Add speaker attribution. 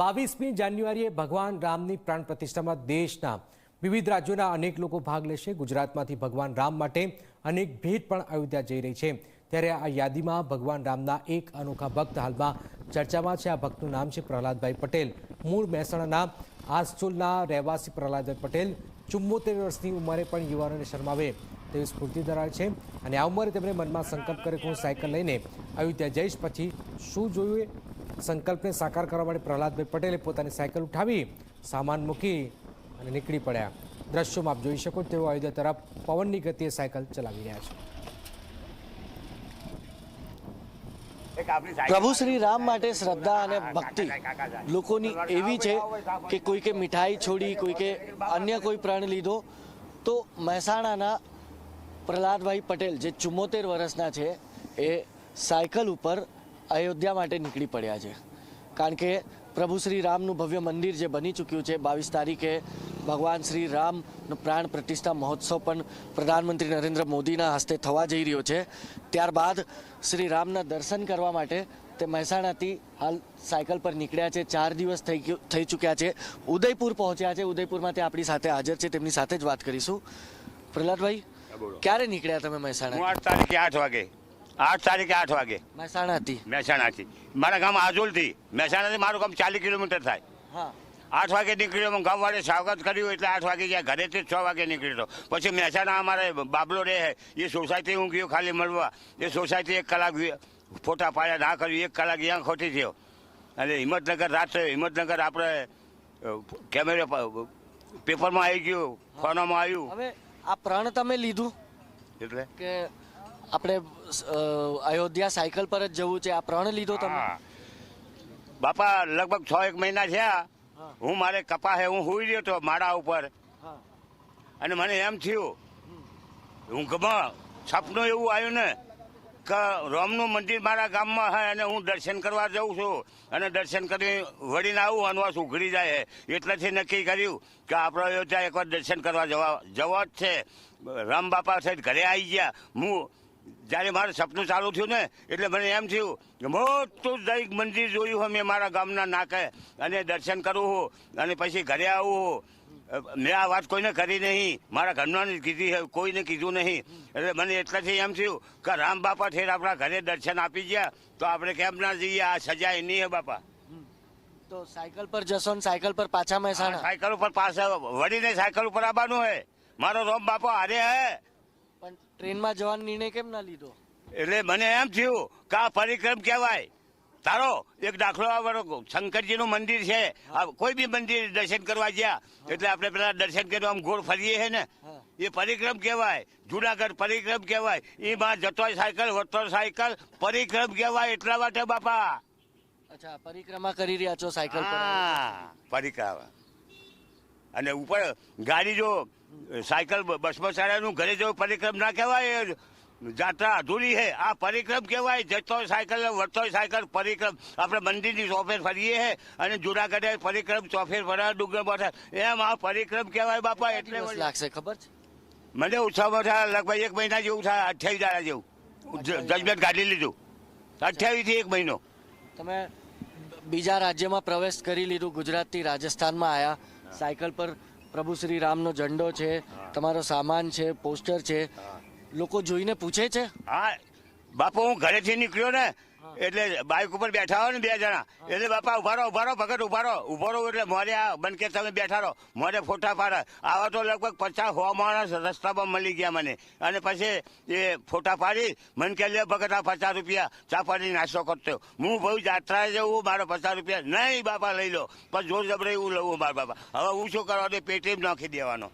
Speaker 1: 22મી જાન્યુઆરીએ ભગવાન રામની પ્રાણ પ્રતિષ્ઠામાં દેશના વિવિધ રાજ્યોના અનેક લોકો ભાગ લેશે। ગુજરાતમાંથી ભગવાન રામ માટે અનેક ભેટ પણ અયોધ્યા જઈ રહી છે। ત્યારે આ યાદીમાં ભગવાન રામના એક અનોખા ભક્ત હાલમાં ચર્ચામાં છે। આ ભક્તનું નામ છે પ્રહલાદભાઈ પટેલ। મૂળ મહેસાણાના આસચોલના રહેવાસી પ્રહલાદભાઈ પટેલ 74 વર્ષની ઉંમરે પણ યુવાનોને શરમાવે તેવી સ્ફૂર્તિ ધરાવે છે અને આ ઉંમરે તેમણે મનમાં સંકલ્પ કર્યો કે હું સાયકલ લઈને અયોધ્યા જઈશ। પછી શું જોયું? સંકલ્પને સાકાર કરવા માટે પ્રહલાદભાઈ પટેલે પોતાની સાયકલ ઉઠાવી સામાન મૂકી અને નીકળી પડ્યા। દ્રશ્યોમાં આપ જોઈ શકો તેઓ અયોધ્યા તરફ પવનની ગતિએ સાયકલ ચલાવી રહ્યા છે।
Speaker 2: પ્રભુ શ્રી રામ માટે શ્રદ્ધા અને ભક્તિ લોકોની એવી છે કે કોઈકે મીઠાઈ છોડી, કોઈકે અન્ય કોઈ પ્રણ લીધો, તો મહેસાણાના પ્રહલાદભાઈ પટેલ જે 74 વર્ષના છે એ સાયકલ ઉપર અયોધ્યા માટે નીકળી પડ્યા છે। કારણ કે પ્રભુ શ્રી રામનું ભવ્ય મંદિર જે બની ચૂક્યું છે, 22 તારીખે ભગવાન શ્રી રામનો પ્રાણ પ્રતિષ્ઠા મહોત્સવ પણ પ્રધાનમંત્રી નરેન્દ્ર મોદીના હસ્તે થવા જઈ રહ્યો છે। ત્યારબાદ શ્રી રામના દર્શન કરવા માટે તે મહેસાણાથી હાલ સાયકલ પર નીકળ્યા છે। 4 દિવસ થઈ ચૂક્યા છે, ઉદયપુર પહોંચ્યા છે। ઉદયપુરમાંથી આપણી સાથે હાજર છે, તેમની સાથે જ વાત કરીશું। પ્રહલાદભાઈ, ક્યારે નીકળ્યા તમે મહેસાણા?
Speaker 3: 8 તારીખે 8 વાગે 8 તારીખે 8 વાગે મહેસાણાથી મારા ગામ આજોલથી મહેસાણાથી મારું ગામ 40 કિલોમીટર થાય। 8 વાગે નીકળ્યો, ગામવાળે સ્વાગત કર્યું એટલે 8 વાગે ગયા। ઘરેથી 6 વાગે નીકળ્યો। પછી મહેસાણા અમારે બાબલો રહે એ સોસાયટી હું ગયો ખાલી મળવા। એ સોસાયટી 1 કલાક ફોટા પાડ્યા, ના કર્યું, 1 કલાક અહીંયા ખોટી થયો। અને હિંમતનગર રાત્રે હિંમતનગર આપણે કેમેરા પેપરમાં આવી ગયું, ફોનમાં આવ્યું।
Speaker 2: હવે આ પ્રણ તમે લીધું
Speaker 3: એટલે
Speaker 2: કે આપણે અયોધ્યા સાયકલ પર જ જવું છે, આ પ્રણ લીધો તમે?
Speaker 3: બાપા લગભગ 6-1 મહિના થયા હું મારે કપાહે હું હુઈ રહ્યો તો માળા ઉપર અને મને એમ થયું ઊંઘમાં સપનું એવું આવ્યું ને કે રામનું મંદિર મારા ગામમાં છે અને હું દર્શન કરવા જાઉં છું અને દર્શન કરી વળીને આવું અનવાસ ઉઘડી જાય। એટલેથી નક્કી કર્યું કે આપણે અયોધ્યા એકવાર દર્શન કરવા જવા જ છે। રામ બાપા સાહેબ ઘરે આવી ગયા। હું જ્યારે મારું સપનું ચાલુ થયું ને એટલે મને એમ થયું કે મોટું દૈક મંદિર જોયું મેં મારા ગામના નાકે અને દર્શન કરવું હું અને પછી ઘરે આવું। મેં આ વાત કોઈને કરી નહીં, મારા ઘરનાને કીધી છે, કોઈને કીધું નહીં। એટલે મને એટલાથી એમ થયું કે રામ બાપા ઠેર આપણા ઘરે દર્શન આપી ગયા તો આપણે કેમ ના જઈએ? આ સજા એની છે બાપા।
Speaker 2: તો સાયકલ પર જશો ને સાયકલ પર પાછા મહેસાણા?
Speaker 3: સાયકલ ઉપર પાછા વળીને સાયકલ ઉપર આવવાનું હે। મારો રામ બાપા હારે હે।
Speaker 2: પણ ટ્રેનમાં જવાનો નિર્ણય કેમ ના લીધો?
Speaker 3: એટલે મને એમ થયું કે આ પરિક્રમ કહેવાય। તારો એક દાખલો આવવાનો, શંકરજીનું મંદિર છે, કોઈ બી મંદિર દર્શન કરવા ગયા એટલે આપણે પેલા દર્શન કરી આમ ગોળ ફરીએ છે ને, એ પરિક્રમ કહેવાય। જુનાગઢ પરિક્રમ કહેવાય। એમાં જતોય સાયકલ વળતો સાયકલ પરિક્રમ કહેવાય। એટલા માટે બાપા।
Speaker 2: અચ્છા, પરિક્રમા કરી રહ્યા છો સાયકલ પર?
Speaker 3: પરિક્રમા અને ઉપર ગાડી જો સાયકલ બસમાં ચડાવવાનું ઘરે જો પરિક્રમ ના કહેવાય, જાત્રા અધૂરી છે। આ પરિક્રમ કહેવાય। જતો સાયકલ વળતો સાયકલ પરિક્રમ આપણે મંદિરની ચોફેર ફરીએ છે અને જુનાગઢે પરિક્રમ ચોફેર ફરે ડુંગર પર, એમ આ પરિક્રમ કહેવાય બાપા। એટલે
Speaker 2: લાગશે ખબર છે
Speaker 3: મને ઓછામાં ઓછા લગભગ 1 મહિના જેવું થાય, 28 દાડા જેવું જજમેન્ટ કાઢી લીધું। 28 થી 1 મહિનો।
Speaker 2: તમે બીજા રાજ્યમાં પ્રવેશ કરી લીધું, ગુજરાતથી રાજસ્થાનમાં આવ્યા, સાયકલ પર પ્રભુ શ્રી રામનો ઝંડો છે, તમારો સામાન છે, પોસ્ટર છે, લોકો જોઈને પૂછે છે?
Speaker 3: હા બાપા, હું ઘરેથી નીકળ્યો ને એટલે બાઇક ઉપર બેઠા હોય ને 2 જણા, એટલે બાપા ઉભા રહો ભગત ઉભા રહો એટલે મોરે આ બન કે તમે બેઠા રહો, મોરે ફોટા પાડે। આવા તો લગભગ 50-100 માણસ રસ્તામાં મળી ગયા મને અને પછી એ ફોટા પાડી મને કે લે ભગત આ 50 રૂપિયા ચા પાડી નાસ્તો કરતો। હું બહુ જાત્રા જવું, મારો 50 રૂપિયા નહીં બાપા લઈ લો, પણ જોર જબરે એવું લઉં મારા બાપા। હવે હું શું કરવા દે, પેટીએમ નાખી દેવાનો।